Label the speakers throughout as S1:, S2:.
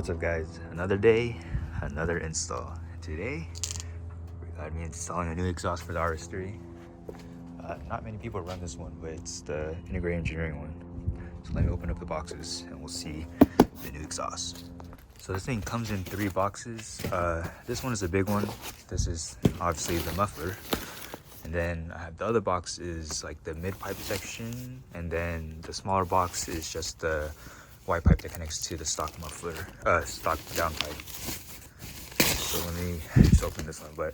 S1: What's up guys, another day, another install. Today we got me installing a new exhaust for the RS3. Not many people run this one, but it's the integrated engineering one. So let me open up the boxes and we'll see the new exhaust. So this thing comes in 3 boxes. This one is a big one. This is obviously the muffler. And then I have the other box is like the mid pipe section, and then the smaller box is just the white pipe that connects to the stock muffler, stock down pipe. So let me just open this one, but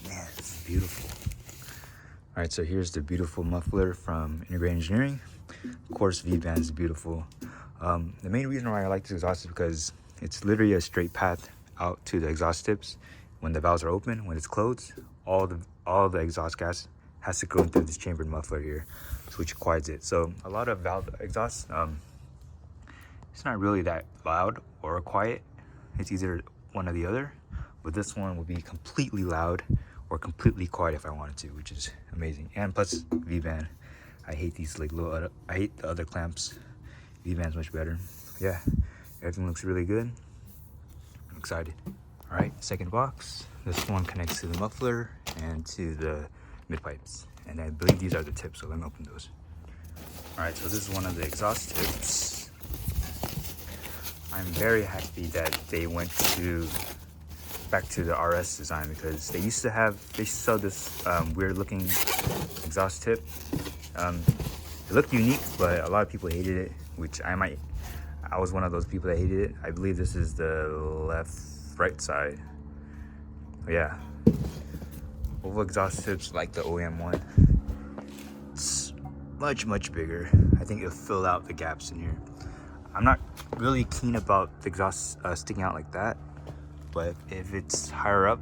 S1: man, it's beautiful. All right, so here's the beautiful muffler from Integrated Engineering. Of course, V-band is beautiful. The main reason why I like this exhaust is because it's literally a straight path out to the exhaust tips. When the valves are open, when it's closed, all the exhaust gas has to go through this chambered muffler here, which quiets it. So a lot of valve exhausts, it's not really that loud or quiet. It's either one or the other. But this one will be completely loud or completely quiet if I wanted to, which is amazing. And plus V-band. I hate these like little, I hate the other clamps. V-band's much better. Yeah, everything looks really good. I'm excited. All right, second box. This one connects to the muffler and to the mid pipes. And I believe these are the tips, so let me open those. All right, so this is one of the exhaust tips. I'm very happy that they went back to the RS design, because they used to sell this weird looking exhaust tip. It looked unique, but a lot of people hated it, which I was one of those people that hated it. I believe this is the right side. But yeah, oval exhaust tips like the OEM one. It's much bigger. I think it'll fill out the gaps in here. I'm not really keen about the exhaust sticking out like that, but if it's higher up,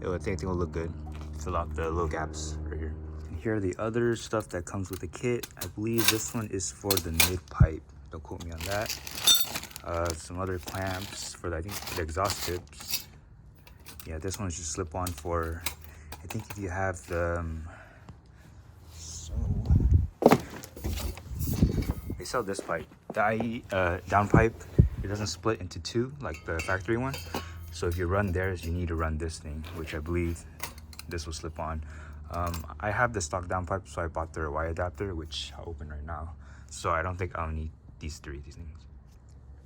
S1: I think it will look good. Fill out the little gaps right here. And here are the other stuff that comes with the kit. I believe this one is for the mid pipe. Don't quote me on that. Some other clamps for I think the exhaust tips. Yeah, this one is just slip on for, I think if you have the they sell this pipe, the IE down pipe. It doesn't split into 2 like the factory one. So if you run theirs, you need to run this thing, which I believe this will slip on. I have the stock down pipe, so I bought their Y adapter, which I'll open right now. So I don't think I'll need these things.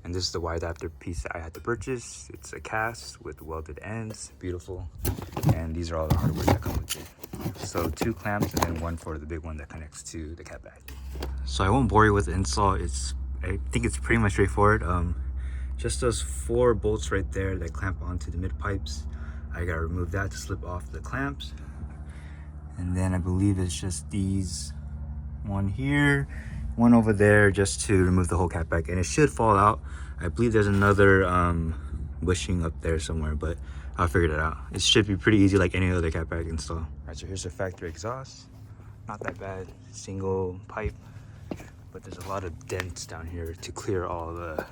S1: And this is the Y adapter piece that I had to purchase. It's a cast with welded ends, beautiful. And these are all the hardware that come with it. So 2 clamps and then 1 for the big one that connects to the Catback. So I won't bore you with the install. I think it's pretty much straightforward. Just those 4 bolts right there that clamp onto the mid pipes. I gotta remove that to slip off the clamps. And then I believe it's just these, one here, one over there, just to remove the whole Catback, and it should fall out. I believe there's another bushing up there somewhere, but I'll figure that out. It should be pretty easy like any other Catback install. All right, so here's the factory exhaust. Not that bad, single pipe, but there's a lot of dents down here to clear all the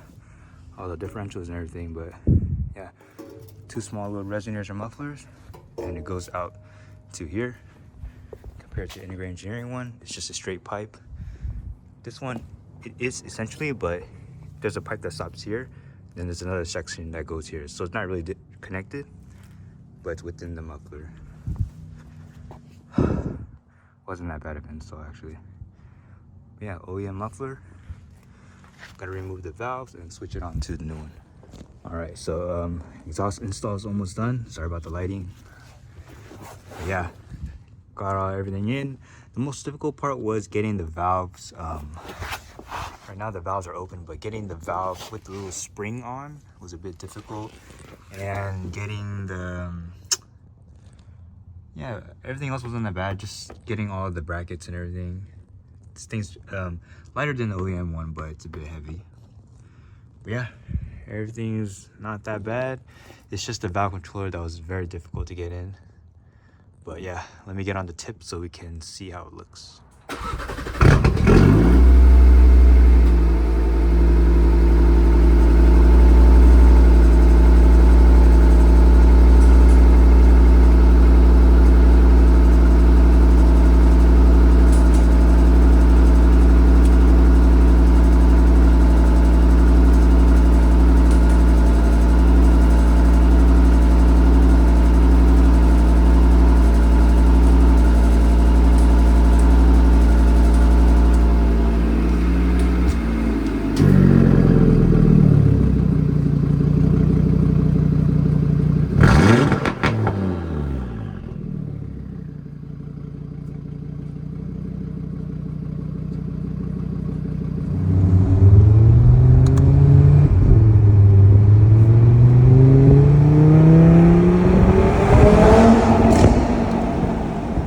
S1: differentials and everything. But yeah, 2 small little resonators or mufflers, and it goes out to here. Compared to Integrated Engineering one, it's just a straight pipe. This one, it is essentially, but there's a pipe that stops here, then there's another section that goes here, so it's not really connected, but it's within the muffler. Wasn't that bad of an install actually. But yeah, OEM muffler. Gotta remove the valves and switch it on to the new one. All right, so exhaust install is almost done. Sorry about the lighting. But yeah, got everything in. The most difficult part was getting the valves. Right now the valves are open, but getting the valve with the little spring on was a bit difficult. And getting the, yeah, everything else wasn't that bad. Just getting all the brackets and everything. This thing's lighter than the OEM one, but it's a bit heavy. But yeah, everything's not that bad. It's just the valve controller that was very difficult to get in. But yeah, let me get on the tip so we can see how it looks.